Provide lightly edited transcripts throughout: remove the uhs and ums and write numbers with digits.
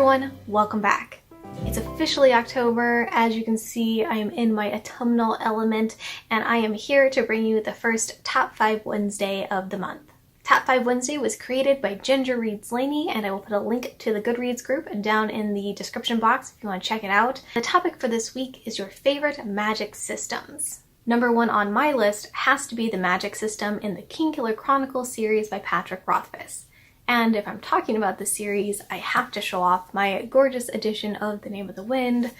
everyone, welcome back. It's officially October. As you can see, I am in my autumnal element, and I am here to bring you the first Top 5 Wednesday of the month. Top 5 Wednesday was created by Ginger Reads Laney, and I will put a link to the Goodreads group down in the description box if you want to check it out. The topic for this week is your favorite magic systems. Number 1 on my list has to be the magic system in the Kingkiller Chronicles series by Patrick Rothfuss. And if I'm talking about the series, I have to show off my gorgeous edition of The Name of the Wind.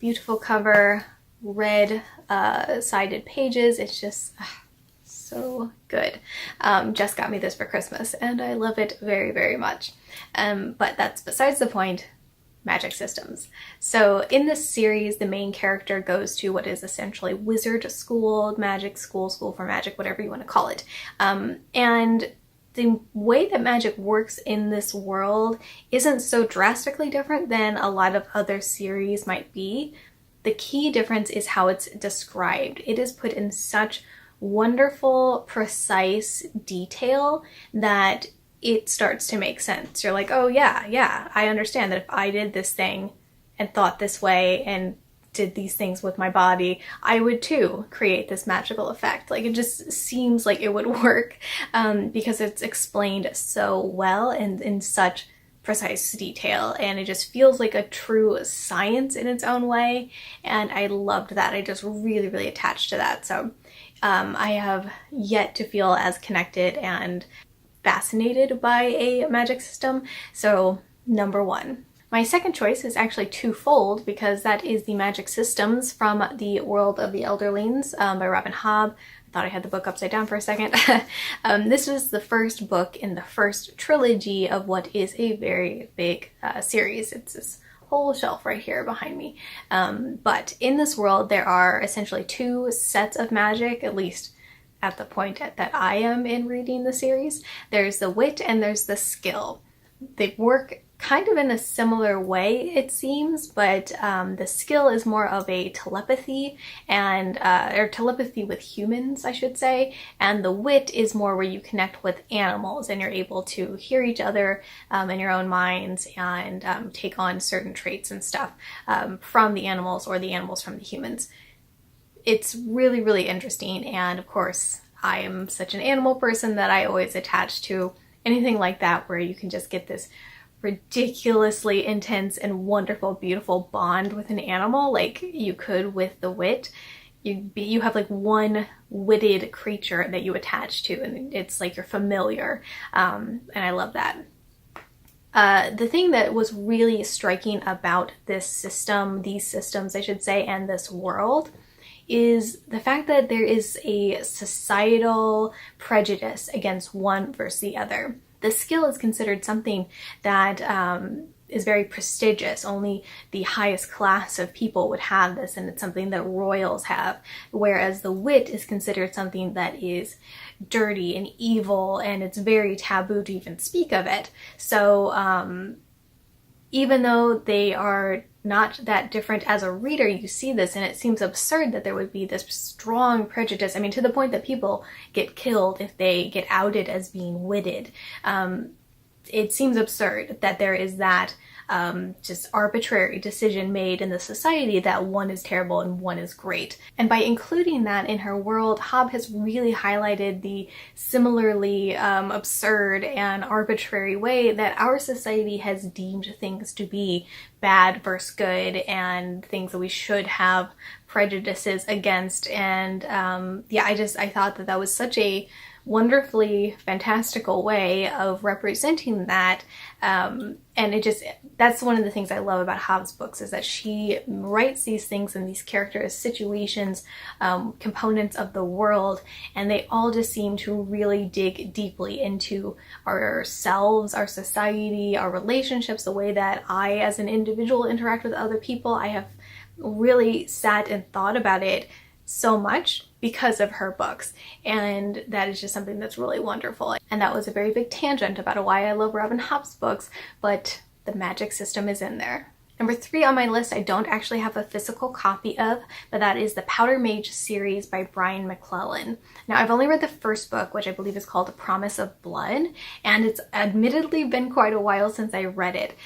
Beautiful cover, red sided pages. It's just so good. Jess got me this for Christmas and I love it very, very much. But that's besides the point. Magic systems. So in this series, the main character goes to what is essentially wizard school, magic school, school for magic, whatever you want to call it. And the way that magic works in this world isn't so drastically different than a lot of other series might be. The key difference is how it's described. It is put in such wonderful, precise detail that it starts to make sense. You're like, oh yeah, I understand that if I did this thing and thought this way and did these things with my body, I would too create this magical effect. Like, it just seems like it would work because it's explained so well and in such precise detail, and it just feels like a true science in its own way, and I loved that. I just really attached to that. So I have yet to feel as connected and fascinated by a magic system. So number 1. My second choice is actually twofold because that is the magic systems from the World of the Elderlings by Hobb. I thought I had the book upside down for a second. This is the first book in the first trilogy of what is a very big series. It's this whole shelf right here behind me. But in this world, there are essentially 2 sets of magic, at least at the point that I am in reading the series. There's the wit and there's the skill. They work kind of in a similar way, it seems, but the skill is more of a telepathy and or telepathy with humans, I should say, and the wit is more where you connect with animals and you're able to hear each other in your own minds and take on certain traits and stuff from the animals or the animals from the humans. It's really interesting, and of course I am such an animal person that I always attach to anything like that where you can just get this ridiculously intense and wonderful, beautiful bond with an animal like you could with the wit. You have like one witted creature that you attach to, and it's like you're familiar, and I love that. The thing that was really striking about this system, these systems I should say, and this world is the fact that there is a societal prejudice against one versus the other. The skill is considered something that is very prestigious. Only the highest class of people would have this, and it's something that royals have. Whereas the wit is considered something that is dirty and evil, and it's very taboo to even speak of it. So even though they are not that different, as a reader you see this and it seems absurd that there would be this strong prejudice. I mean, to the point that people get killed if they get outed as being witted. It seems absurd that there is that just arbitrary decision made in the society that one is terrible and one is great. And by including that in her world, Hobb has really highlighted the similarly absurd and arbitrary way that our society has deemed things to be bad versus good and things that we should have prejudices against. And yeah, I thought that was such a wonderfully fantastical way of representing that, and that's one of the things I love about Hobb's books, is that she writes these things and these characters, situations, components of the world, and they all just seem to really dig deeply into ourselves, our society, our relationships, the way that I as an individual interact with other people. I have really sat and thought about it so much because of her books, and that is just something that's really wonderful. And that was a very big tangent about why I love Robin Hobb's books, but the magic system is in there. Number 3 on my list I don't actually have a physical copy of, but that is the Powder Mage series by Brian McClellan. Now, I've only read the first book, which I believe is called The Promise of Blood, and it's admittedly been quite a while since I read it,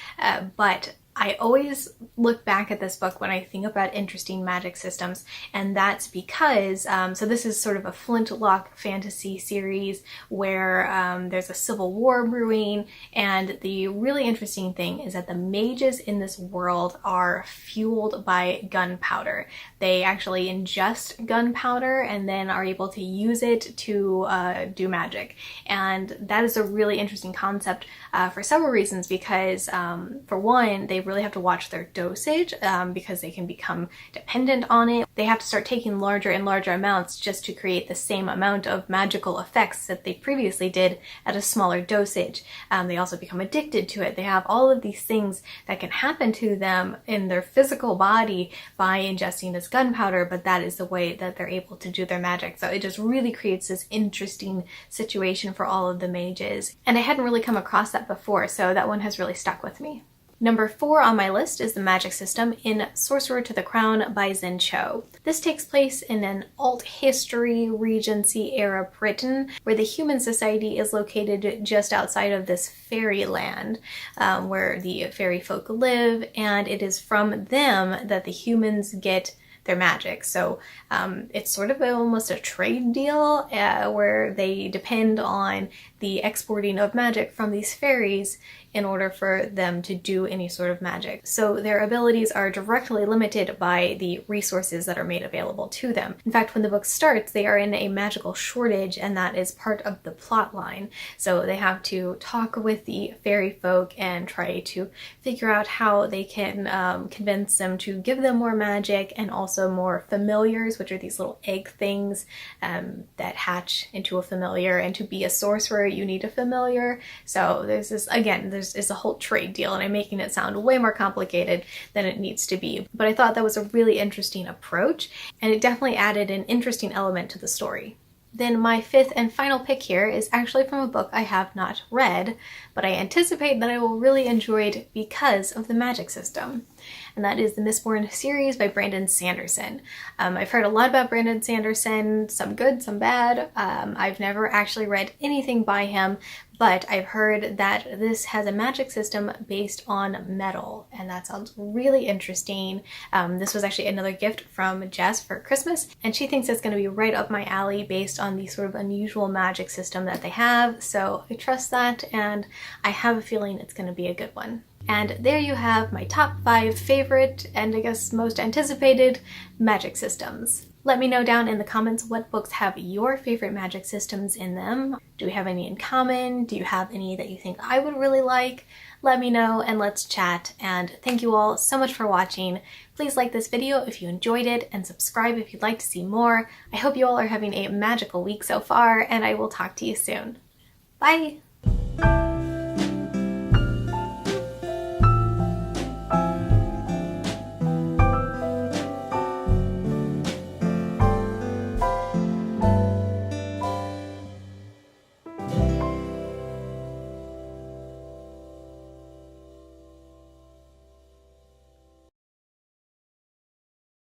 but I always look back at this book when I think about interesting magic systems, and that's because, so this is sort of a flintlock fantasy series where there's a civil war brewing, and the really interesting thing is that the mages in this world are fueled by gunpowder. They actually ingest gunpowder and then are able to use it to do magic. And that is a really interesting concept for several reasons, because for one, they really have to watch their dosage because they can become dependent on it. They have to start taking larger and larger amounts just to create the same amount of magical effects that they previously did at a smaller dosage. They also become addicted to it. They have all of these things that can happen to them in their physical body by ingesting this gunpowder, but that is the way that they're able to do their magic. So it just really creates this interesting situation for all of the mages. And I hadn't really come across that before, so that one has really stuck with me. Number 4 on my list is the magic system in Sorcerer to the Crown by Zen Cho. This takes place in an alt history Regency era Britain, where the human society is located just outside of this fairyland where the fairy folk live, and it is from them that the humans get their magic. So it's sort of almost a trade deal where they depend on the exporting of magic from these fairies in order for them to do any sort of magic. So their abilities are directly limited by the resources that are made available to them. In fact, when the book starts, they are in a magical shortage, and that is part of the plot line. So they have to talk with the fairy folk and try to figure out how they can convince them to give them more magic, and also more familiars, which are these little egg things that hatch into a familiar. And to be a sorcerer, you need a familiar. So there's this, again, there's a whole trade deal, and I'm making it sound way more complicated than it needs to be. But I thought that was a really interesting approach, and it definitely added an interesting element to the story. Then my 5th and final pick here is actually from a book I have not read, but I anticipate that I will really enjoy it because of the magic system. And that is the Mistborn series by Brandon Sanderson. I've heard a lot about Brandon Sanderson, some good, some bad. I've never actually read anything by him, but I've heard that this has a magic system based on metal, and that sounds really interesting. This was actually another gift from Jess for Christmas, and she thinks it's going to be right up my alley based on the sort of unusual magic system that they have, so I trust that, and I have a feeling it's going to be a good one. And there you have my top 5 favorite and I guess most anticipated magic systems. Let me know down in the comments what books have your favorite magic systems in them. Do we have any in common? Do you have any that you think I would really like? Let me know and let's chat. And thank you all so much for watching. Please like this video if you enjoyed it, and subscribe if you'd like to see more. I hope you all are having a magical week so far, and I will talk to you soon. Bye!